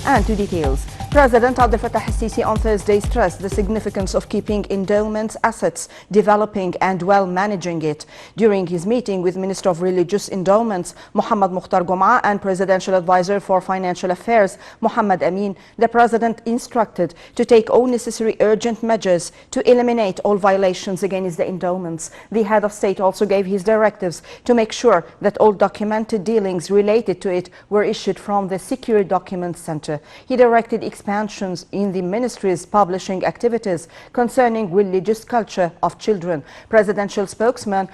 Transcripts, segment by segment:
And to details. President Abdel Fattah al-Sisi on Thursday stressed the significance of keeping endowments assets, developing and well managing it. During his meeting with Minister of Religious Endowments, Mohammad Mukhtar Gom'a, and Presidential Advisor for Financial Affairs, Mohammad Amin, the President instructed to take all necessary urgent measures to eliminate all violations against the endowments. The head of state also gave his directives to make sure that all documented dealings related to it were issued from the Secure Documents Center. He directed expansions in the ministry's publishing activities concerning religious culture of children. Presidential spokesman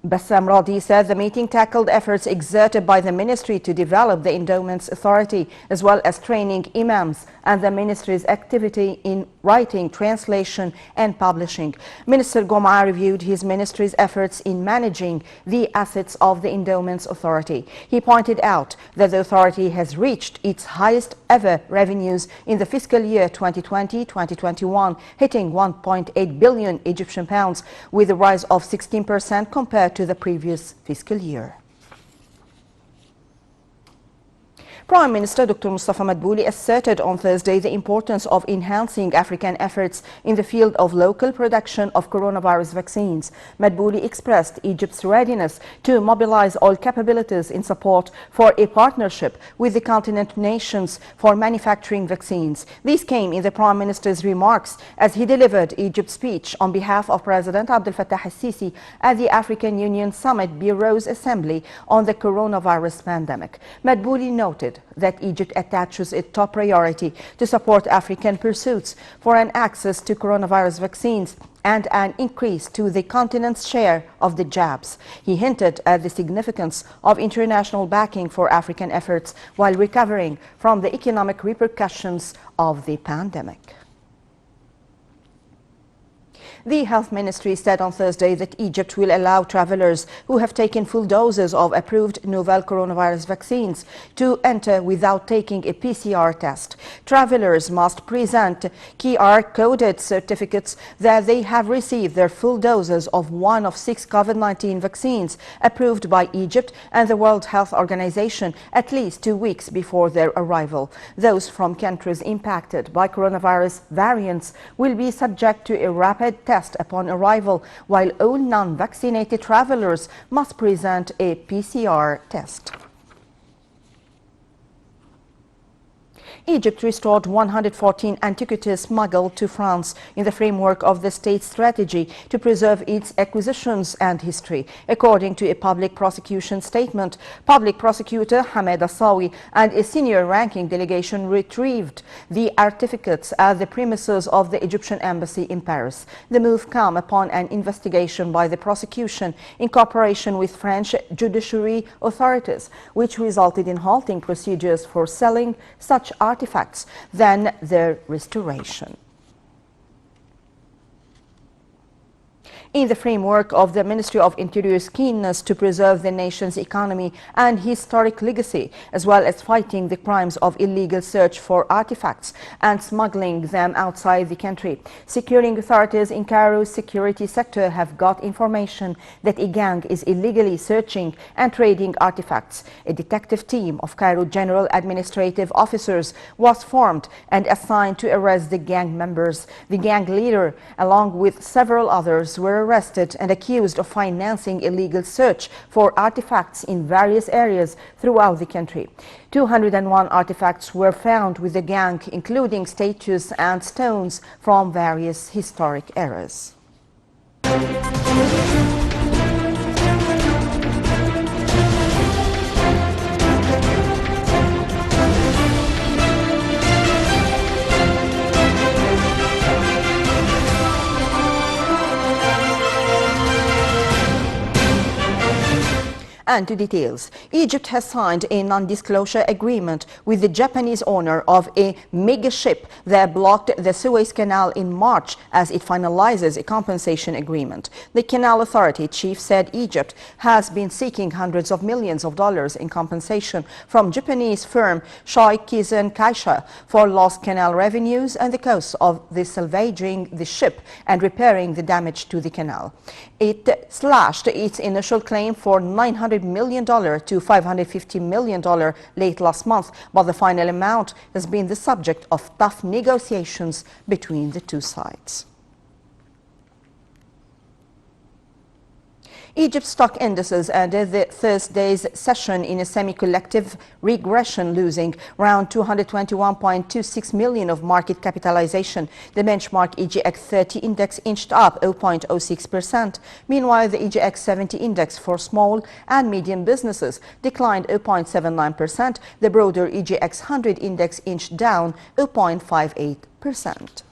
Bassam Radi said the meeting tackled efforts exerted by the ministry to develop the endowments authority, as well as training imams and the ministry's activity in writing, translation and publishing. Minister Gom'a reviewed his ministry's efforts in managing the assets of the endowments authority. He pointed out that the authority has reached its highest ever revenues in the fiscal year 2020-2021, hitting 1.8 billion Egyptian pounds, with a rise of 16% compared to the previous fiscal year. Prime Minister Dr. Mustafa Madbouli asserted on Thursday the importance of enhancing African efforts in the field of local production of coronavirus vaccines. Madbouli expressed Egypt's readiness to mobilize all capabilities in support for a partnership with the continent nations for manufacturing vaccines. These came in the Prime Minister's remarks as he delivered Egypt's speech on behalf of President Abdel Fattah al-Sisi at the African Union Summit Bureau's Assembly on the coronavirus pandemic. Madbouli noted that Egypt attaches its top priority to support African pursuits for an access to coronavirus vaccines and an increase to the continent's share of the jabs. He hinted at the significance of international backing for African efforts while recovering from the economic repercussions of the pandemic. The Health Ministry said on Thursday that Egypt will allow travelers who have taken full doses of approved novel coronavirus vaccines to enter without taking a PCR test. Travelers must present QR-coded certificates that they have received their full doses of one of 6 COVID-19 vaccines approved by Egypt and the World Health Organization at least 2 weeks before their arrival. Those from countries impacted by coronavirus variants will be subject to a rapid test upon arrival, while all non-vaccinated travelers must present a PCR test. Egypt restored 114 antiquities smuggled to France in the framework of the state's strategy to preserve its acquisitions and history. According to a public prosecution statement, Public Prosecutor Hamed Assawi and a senior-ranking delegation retrieved the artifacts at the premises of the Egyptian embassy in Paris. The move came upon an investigation by the prosecution in cooperation with French judiciary authorities, which resulted in halting procedures for selling such artifacts than their restoration. In the framework of the Ministry of Interior's keenness to preserve the nation's economy and historic legacy, as well as fighting the crimes of illegal search for artifacts and smuggling them outside the country, securing authorities in Cairo's security sector have got information that a gang is illegally searching and trading artifacts. A detective team of Cairo General Administrative Officers was formed and assigned to arrest the gang members. The gang leader, along with several others, were arrested and accused of financing illegal search for artifacts in various areas throughout the country. 201 artifacts were found with the gang, including statues and stones from various historic eras. And to details, Egypt has signed a non-disclosure agreement with the Japanese owner of a mega ship that blocked the Suez Canal in March as it finalizes a compensation agreement. The Canal Authority chief said Egypt has been seeking hundreds of millions of dollars in compensation from Japanese firm Shikizen Kaisha for lost canal revenues and the costs of salvaging the ship and repairing the damage to the canal. It slashed its initial claim for $900 million to $550 million late last month, but the final amount has been the subject of tough negotiations between the two sides. Egypt's stock indices ended the Thursday's session in a semi-collective regression, losing around 221.26 million of market capitalization. The benchmark EGX 30 index inched up 0.06%. Meanwhile, the EGX 70 index for small and medium businesses declined 0.79%. The broader EGX 100 index inched down 0.58%.